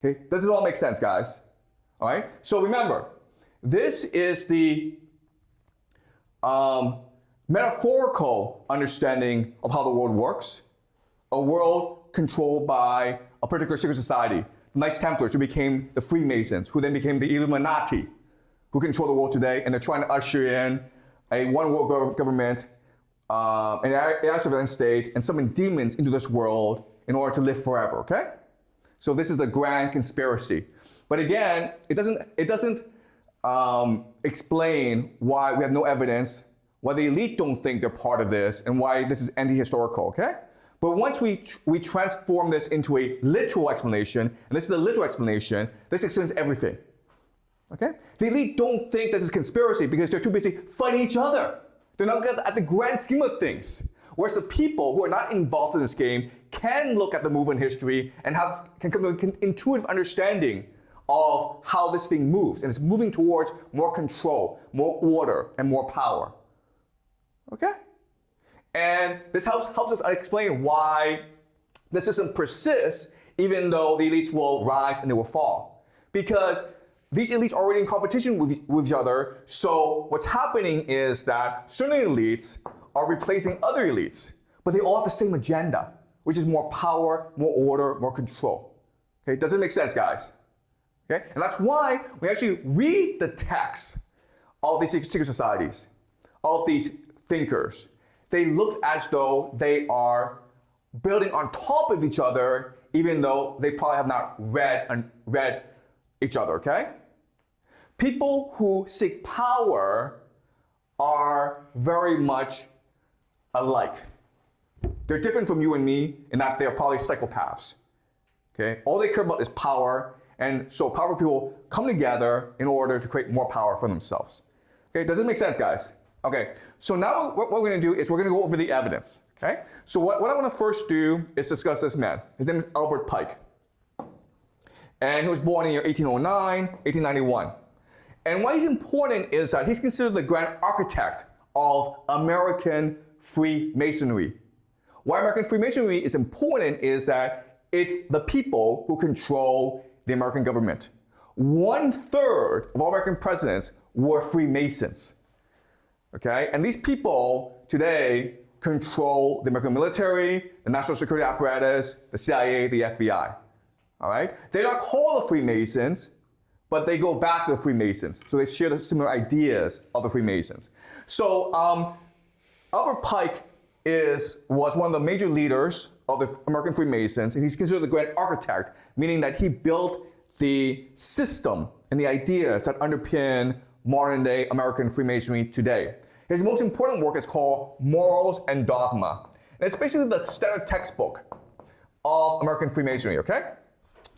Okay, does it all make sense, guys? All right, so remember, this is the metaphorical understanding of how the world works. A world controlled by a particular secret society. The Knights Templars, who became the Freemasons, who then became the Illuminati, who control the world today, and they're trying to usher in a one world government, an AI surveillance state, and summon demons into this world in order to live forever, okay? So this is a grand conspiracy. But again, it doesn't explain why we have no evidence, why the elite don't think they're part of this, and why this is anti-historical, okay? But once we transform this into a literal explanation, and this is a literal explanation, this explains everything, okay? The elite don't think this is conspiracy because they're too busy fighting each other. They're not looking at the grand scheme of things. Whereas the people who are not involved in this game can look at the movement history and can come to an intuitive understanding of how this thing moves. And it's moving towards more control, more order, and more power. Okay? And this helps us explain why the system persists even though the elites will rise and they will fall. Because these elites are already in competition with each other, so what's happening is that certain elites are replacing other elites, but they all have the same agenda, which is more power, more order, more control. Okay, does it make sense, guys? Okay, and that's why we actually read the texts of these secret societies, of these thinkers. They look as though they are building on top of each other, even though they probably have not read each other, okay? People who seek power are very much alike. They're different from you and me in that they're probably psychopaths, okay? All they care about is power, and so powerful people come together in order to create more power for themselves. Okay, does it make sense, guys? Okay, so now what we're gonna do is we're gonna go over the evidence, okay? So what I wanna first do is discuss this man. His name is Albert Pike. And he was born in the year 1809, 1891. And why he's important is that he's considered the grand architect of American Freemasonry. Why American Freemasonry is important is that it's the people who control the American government. 1/3 of all American presidents were Freemasons. Okay, and these people today control the American military, the national security apparatus, the CIA, the FBI. All right, they're not called the Freemasons, but they go back to the Freemasons. So they share the similar ideas of the Freemasons. So Albert Pike was one of the major leaders of the American Freemasons, and he's considered the grand architect, meaning that he built the system and the ideas that underpin modern day American Freemasonry today. His most important work is called Morals and Dogma. And it's basically the standard textbook of American Freemasonry, okay?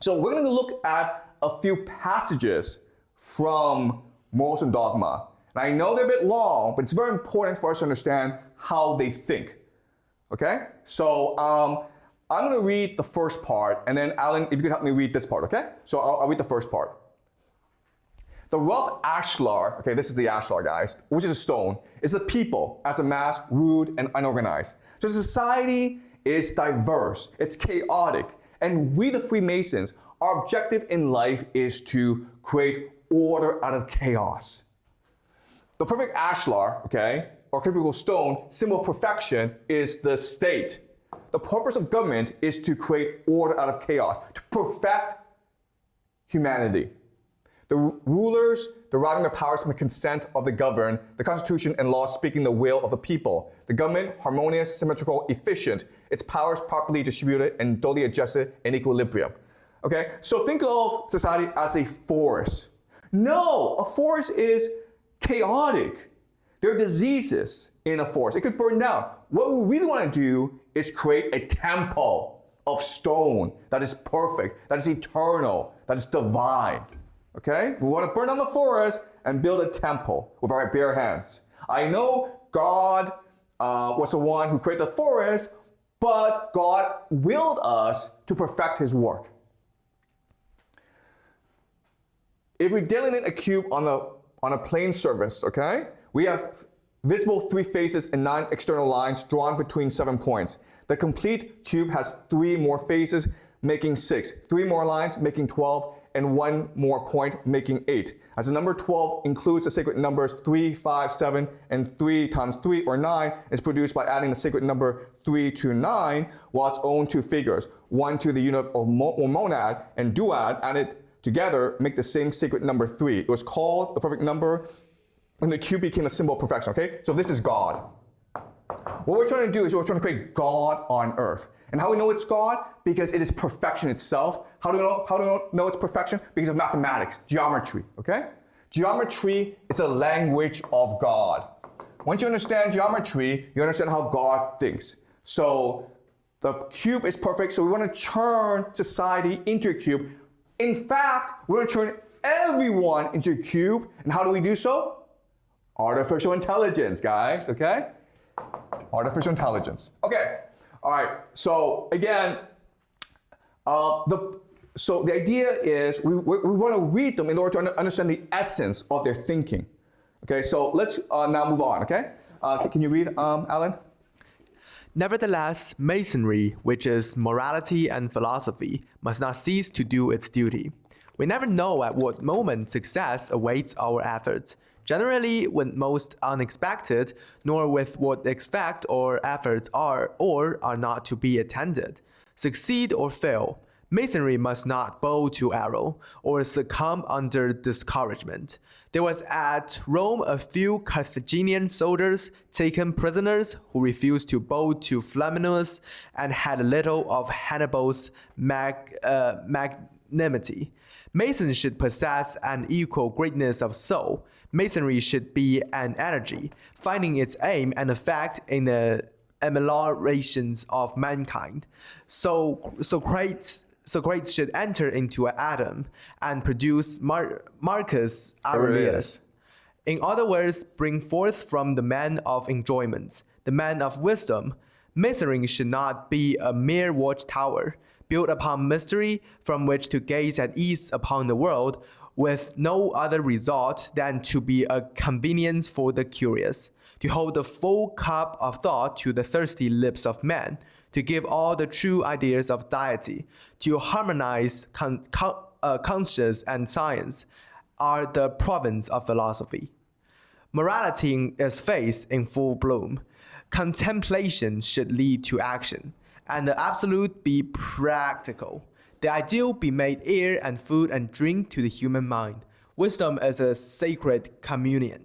So we're going to look at a few passages from Morals and Dogma. And I know they're a bit long, but it's very important for us to understand how they think, okay? So I'm going to read the first part, and then Alan, if you could help me read this part, okay? So I'll read the first part. The rough ashlar, okay, this is the ashlar, guys, which is a stone, is the people as a mass, rude and unorganized. So society is diverse, it's chaotic, and we the Freemasons, our objective in life is to create order out of chaos. The perfect ashlar, okay, or typical stone, symbol of perfection, is the state. The purpose of government is to create order out of chaos, to perfect humanity. The rulers deriving their powers from the consent of the governed, the Constitution and laws speaking the will of the people. The government, harmonious, symmetrical, efficient, its powers properly distributed and duly adjusted in equilibrium. Okay, so think of society as a forest. No, a forest is chaotic. There are diseases in a forest. It could burn down. What we really want to do is create a temple of stone that is perfect, that is eternal, that is divine. Okay? We want to burn down the forest and build a temple with our bare hands. I know God was the one who created the forest, but God willed us to perfect his work. If we delineate a cube on a plane surface, okay, we have visible 3 faces and 9 external lines drawn between 7 points. The complete cube has 3 more faces, making 6. 3 more lines, making 12, and 1 more point, making 8. As the number 12 includes the sacred numbers 3, 5, 7, and 3 times 3, or 9, is produced by adding the sacred number 3 to 9, while its own 2 figures, 1 to the unit of monad and duad, added together make the same sacred number 3. It was called the perfect number, and the cube became a symbol of perfection, okay? So this is God. What we're trying to do is we're trying to create God on earth. And how do we know it's God? Because it is perfection itself. How do we know it's perfection? Because of mathematics, geometry, okay? Geometry is a language of God. Once you understand geometry, you understand how God thinks. So the cube is perfect, so we want to turn society into a cube. In fact, we want to turn everyone into a cube. And how do we do so? Artificial intelligence, guys, okay? Artificial intelligence. Okay, all right, so again, the idea is we want to read them in order to understand the essence of their thinking. Okay, so let's now move on, okay? Can you read, Alan? Nevertheless, Masonry, which is morality and philosophy, must not cease to do its duty. We never know at what moment success awaits our efforts, generally when most unexpected, nor with what effect or efforts are or are not to be attended. Succeed or fail, Masonry must not bow to arrow or succumb under discouragement. There was at Rome a few Carthaginian soldiers taken prisoners who refused to bow to Flaminius and had little of Hannibal's magnanimity. Masons should possess an equal greatness of soul. Masonry should be an energy, finding its aim and effect in the ameliorations of mankind. Socrates should enter into Adam and produce Marcus Aurelius. In other words, bring forth from the man of enjoyments, the man of wisdom. Masonry should not be a mere watchtower, built upon mystery from which to gaze at ease upon the world, with no other result than to be a convenience for the curious, to hold the full cup of thought to the thirsty lips of men, to give all the true ideas of deity, to harmonize conscience and science, are the province of philosophy. Morality is faith in full bloom. Contemplation should lead to action, and the absolute be practical. The ideal be made air and food and drink to the human mind. Wisdom is a sacred communion.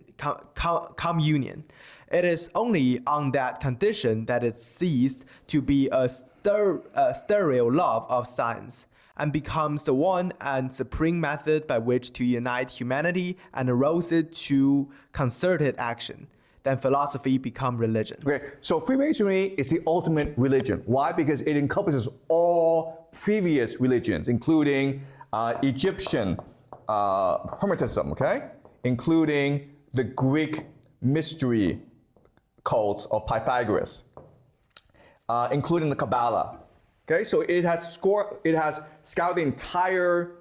It is only on that condition that it ceased to be a sterile love of science and becomes the one and supreme method by which to unite humanity and arouse it to concerted action. Then philosophy becomes religion. Okay, so Freemasonry is the ultimate religion. Why? Because it encompasses all previous religions, including Egyptian Hermetism, okay? Including the Greek mystery cults of Pythagoras, including the Kabbalah. Okay, so it has scoured the entire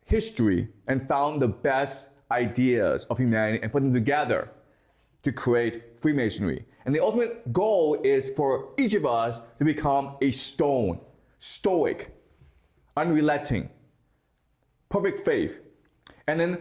history and found the best ideas of humanity and put them together to create Freemasonry. And the ultimate goal is for each of us to become a stone, stoic, unrelenting, perfect faith. And then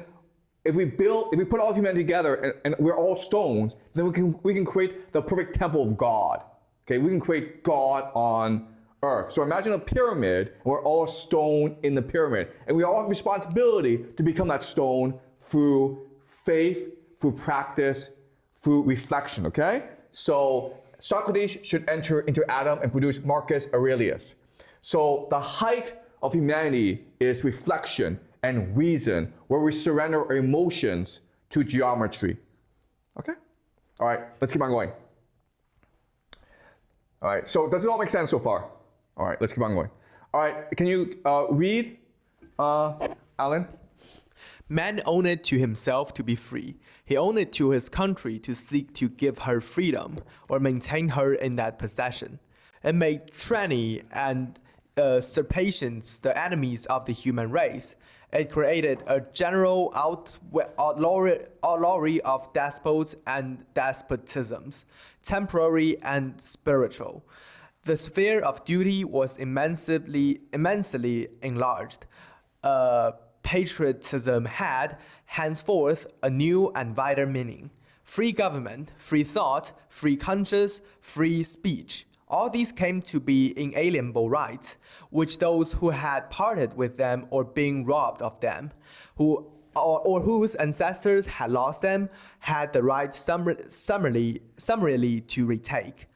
if we put all of humanity together and we're all stones, then we can create the perfect temple of God. Okay, we can create God on earth. So imagine a pyramid, and we're all stone in the pyramid. And we all have responsibility to become that stone through faith, through practice, through reflection, okay? So Socrates should enter into Adam and produce Marcus Aurelius. So the height of humanity is reflection and reason, where we surrender our emotions to geometry. Okay? All right, let's keep on going. All right, so does it all make sense so far? All right, let's keep on going. All right, can you read, Alan? Man owned it to himself to be free. He owned it to his country to seek to give her freedom or maintain her in that possession. It made tyranny and usurpations the enemies of the human race. It created a general outlawry of despots and despotisms, temporary and spiritual. The sphere of duty was immensely enlarged. Patriotism had, henceforth, a new and wider meaning. Free government, free thought, free conscience, free speech. All these came to be inalienable rights, which those who had parted with them or been robbed of them, or whose ancestors had lost them, had the right summarily to retake.